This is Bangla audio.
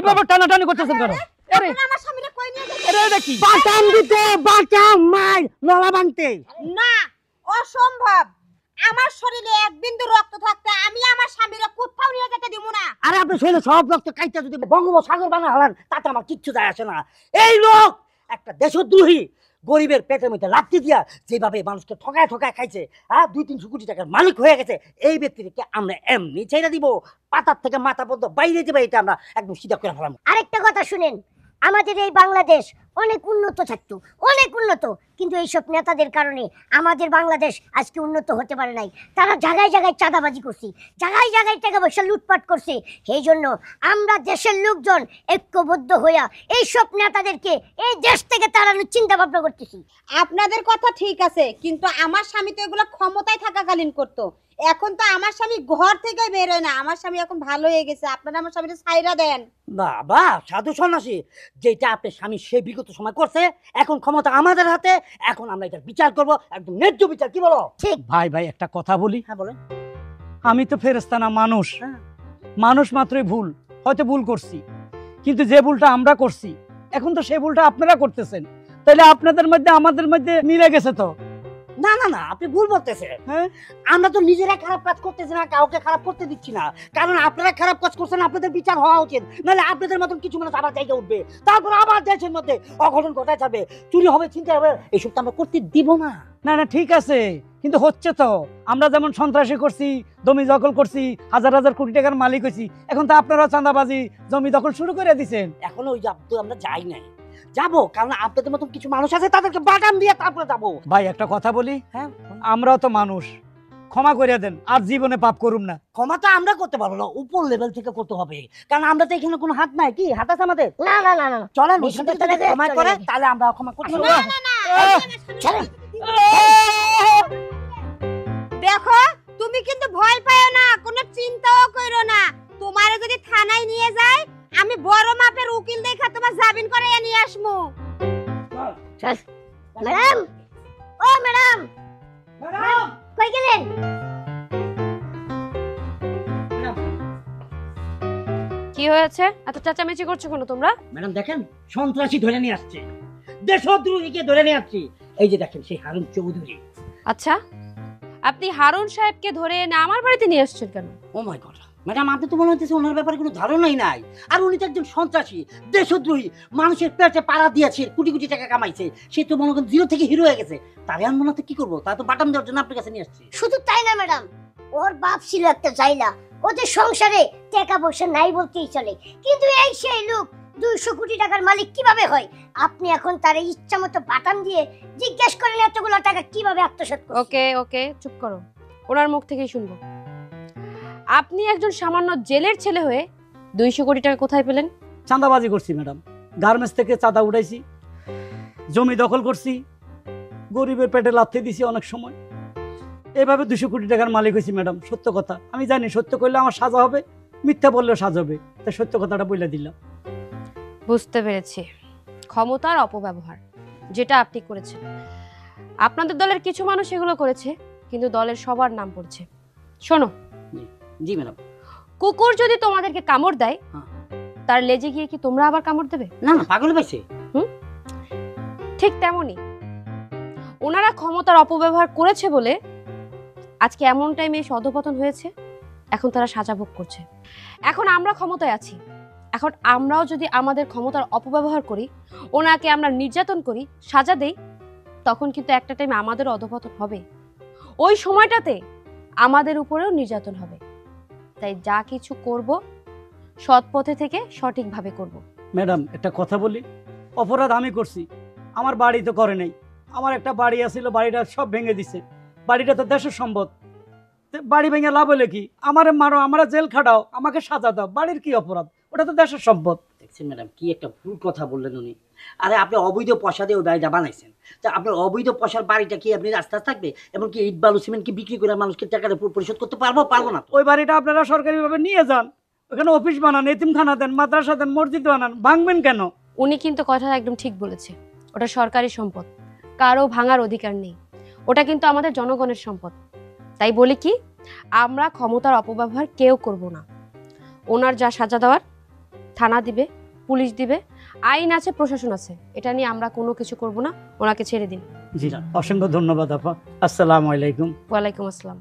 এইভাবে টানাটানি করতেছেন কেন? আরে আমার স্বামীরে কই নিয়ে যাচ্ছেন? এটা কি? বাটাম দিতে বাটাম মার নলা বানতে। না, অসম্ভব। আমার শরীরে এক বিন্দু রক্ত থাকতে আমি আমার স্বামীরে কোথাও নিয়ে যেতে দিব না। আরে আপনি শরীরে সব রক্ত কাইটা যদি বঙ্গোপসাগর বানা হলেন তাতে আমার কিচ্ছু যায় আসে না। এই লোক একটা দেশদ্রোহী, গরিবের পেটের মধ্যে লাথি দিয়া যেভাবে মানুষকে ঠকায় ঠকায় খাইছে, 2-300 কোটি টাকার মালিক হয়ে গেছে, এই ব্যক্তিকে আমরা এমনি ছেড়ে দিব? পাতার থেকে মাথা পর্যন্ত বাইরে যাবে, এটা আমরা একদম সিধা করে ফেলাম। আরেকটা কথা শুনেন, আমাদের এই বাংলাদেশ অনেক উন্নত থাকতো, অনেক উন্নত, কিন্তু এইসব নেতাদের কারণে আমাদের বাংলাদেশ আজকে উন্নত হতে পারে নাই। তারা জায়গায় জায়গায় চাঁদাবাজি করছে, জায়গায় জায়গায় টাকা পয়সা লুটপাট করছে। এই জন্য আমরা দেশের লোকজন ঐক্যবদ্ধ হইয়া এইসব নেতাদেরকে এই দেশ থেকে তাড়ানোর চিন্তা ভাবনা করতেছি। আপনাদের কথা ঠিক আছে, কিন্তু আমার স্বামী তো এগুলো ক্ষমতায় থাকাকালীন করতো। এখন তো আমার স্বামী ঘর থেকে বের হয় না। আমার স্বামী এখন ভালো হয়ে গেছে। আপনারা আমার স্বামীকে ছাইরা দেন। বাবা সাধু সন্ন্যাসী, যেটা আপনার স্বামী সে বিগত সময় করছে, এখন ক্ষমতা আমাদের হাতে, এখন আমরা এটা বিচার করব, একদম ন্যায্য বিচার। কি বলো? ঠিক। ভাই ভাই একটা কথা বলি। হ্যাঁ বলেন। আমি তো ফেরেশতা না, মানুষ। হ্যাঁ। মানুষ মাত্রই ভুল, হয়তো ভুল করছি, কিন্তু যে ভুলটা আমরা করছি এখন তো সেই ভুলটা আপনারা করতেছেন, তাহলে আপনাদের মধ্যে আমাদের মধ্যে মিলে গেছে তো। না না না, আপনি ভুল বলতেছেন। হ্যাঁ, আমরা তো নিজেরা খারাপ কাজ করতেছি না, কাউকে খারাপ করতে দিচ্ছি না। কারণ আপনারা খারাপ কাজ করছেন, আপনাদের বিচার হওয়া উচিত। নাহলে আপনাদের মতন কিছু মানুষ আবার জায়গা উঠবে, তারপর আবার দেশের মধ্যে অঘটন ঘটায় যাবে, চুরি হবে, চিন্তা হবে। এইসব তো আমরা করতে দিব না। না না ঠিক আছে, কিন্তু হচ্ছে তো। আমরা যেমন সন্ত্রাসী করছি, জমি দখল করছি, হাজার হাজার কোটি টাকার মালিক হয়েছি, এখন তো আপনারা চাঁদাবাজি, জমি দখল শুরু করে দিচ্ছেন। এখনো ওই যাবো, আমরা যাই নাই, যাবো। কারণ আপনাদের মতন কিছু মানুষ আছে, তাদেরকে বাটাম দিয়ে তারপরে যাবো। ভাই একটা কথা বলি, হ্যাঁ, আমরাও তো মানুষ, ক্ষমা করে দেন, আর জীবনে পাপ করুম না। ক্ষমা তো আমরা করতে পারবো না, উপর লেভেল থেকে করতে হবে। কারণ আমরা তো এখানে কোনো হাত নাই। কি হাত আছে আমাদের? না না না না, চলেন, বেশি ওখান থেকে তো যদি চলে ক্ষমা যাবে, করে চলে যাবে। তাহলে আমরা ক্ষমা করতে না পারবো। না না, চলেন। দেখো, তুমি কিন্তু ভয় পাও না, কোনো চিন্তাও করো না। তোমারে যদি থানায় নিয়ে যায়, আমি বড় মাপের উকিল দেখা তোমার জামিন করাইয়া নিয়ে আসমু। চল। ম্যাডাম, ও ম্যাডাম, কই গেলেন? কি হয়েছে? এত চেঁচামেচি করছো কেন তোমরা? ম্যাডাম দেখেন, সন্ত্রাসী ধরে নিয়ে আসছে, দেশদ্রোহীকে ধরে নিয়ে আসছে। এই যে দেখেন, সেই হারুন চৌধুরী। আচ্ছা, আপনি হারুন সাহেবকে ধরে এনে আমার বাড়িতে নিয়ে আসছেন কেন? ও মাই গড ম্যাডাম, আপনি তো মনে হচ্ছে ওনার ব্যাপারে কোনো ধারণাই নাই। আর উনি তো একজন সন্ত্রাসী, দেশদ্রোহী, মানুষের পেটে পাড়া দিয়েছে, কোটি কোটি টাকা কামাইছে। সে তো মনে করেন জিরো থেকে হিরো হয়ে গেছে। তারে আমি মনে হচ্ছে কি করবো, তা তো বাটাম দেওয়ার জন্য আপনার কাছে নিয়ে আসছি। শুধু তাই না ম্যাডাম, ওর বাপ ছিল একটা জাইলা, ওদের সংসারে টাকা পয়সা নাই বলতেই চলে, কিন্তু এই সেই লোক 200 কোটি টাকার মালিক কিভাবে হয়? আপনি এখন তার ইচ্ছা মতো বাটাম দিয়ে জিজ্ঞেস করেন এতগুলো টাকা কিভাবে আত্মসাৎ করছে। ওকে ওকে, চুপ করো, ওনার মুখ থেকেই শুনবো। আপনি একজন সামান্য জেলের ছেলে হয়ে 200 কোটি টাকা কোথায় পেলেন? চাঁদাবাজি করছি ম্যাডাম, গার্মেন্টস থেকে চাঁদা উঠাইছি, জমি দখল করছি, গরিবের পেটে লাথি দিছি অনেক সময়, এভাবে 200 কোটি টাকার মালিক হয়েছি ম্যাডাম। সত্য কথা আমি জানি, সত্য করলে আমার সাজা হবে, মিথ্যা বললেও সাজা হবে, তাই সত্য কথাটা বলে দিলাম। বুঝতে পেরেছি, ক্ষমতার অপব্যবহার যেটা আপনি করেছেন। আপনাদের দলের কিছু মানুষ এগুলো করেছে, কিন্তু দলের সবার নাম পড়ছে। শোনো, জি ম্যাডাম। কুকুর যদি তোমাদেরকে কামড় দেয়, হ্যাঁ। তার লেজে গিয়ে কি তোমরা আবার কামড় দেবে? না না, পাগল পাইছে। ঠিক তেমনই ওনারা ক্ষমতার অপব্যবহার করেছে বলে আজকে এমন টাইমে এসে অধঃপতন হয়েছে। এখন তারা সাজা ভোগ করছে। এখন আমরা ক্ষমতায় আছি, এখন আমরাও যদি আমাদের ক্ষমতার অপব্যবহার করি, ওনাকে আমরা নির্যাতন করি, সাজা দেই, তখন কিন্তু একটা টাইমে আমাদের অধঃপতন হবে। ওই সময়টাতে আমাদের উপরেও নির্যাতন হবে। তাই যা কিছু করব সৎ পথে থেকে সঠিকভাবে করব। ম্যাডাম একটা কথা বলি, অপরাধ আমি করছি, আমার বাড়ি তো করে নাই। আমার একটা বাড়ি আছিল, বাড়িটা সব ভেঙে দিছে। বাড়িটা তো দেশের সম্পদ, বাড়ি ভেঙে লাভ হলে কি? আমারে মারো, আমরা জেল খাটাও, আমাকে সাজা দাও, বাড়ির কি অপরাধ? ওটা তো দেশের সম্পদ। দেখছেন ম্যাডাম, কি একটা ভুল কথা বললেন উনি। আরে আপনি অবৈধ পয়সা দিয়ে ওই বাড়িটা বানাইছেন, তা আপনার অবৈধ পয়সার বাড়িটা কি আপনি রাস্তা থাকবে? এমনকি ইট বালু সিমেন্ট কি বিক্রি করে মানুষকে টাকাটা পরিশোধ করতে পারবো না? ওই বাড়িটা আপনারা সরকারিভাবে নিয়ে যান, ওখানে অফিস বানান, এতিমখানা দেন, মাদ্রাসা দেন, মসজিদ বানান, ভাঙবেন কেন? উনি কিন্তু কথা একদম ঠিক বলেছে, ওটা সরকারি সম্পদ, কারো ভাঙার অধিকার নেই। ওটা কিন্তু আমাদের জনগণের সম্পদ। তাই বলি কি, আমরা ক্ষমতার অপব্যবহার কেউ করব না। ওনার যা সাজা দেওয়ার থানা দিবে, পুলিশ দিবে, আইন আছে, প্রশাসন আছে, এটা নিয়ে আমরা কোনো কিছু করব না, ওনাকে ছেড়ে দিন। জি না, অসংখ্য ধন্যবাদ আপা। আসসালামু আলাইকুম। ওয়ালাইকুম আসসালাম।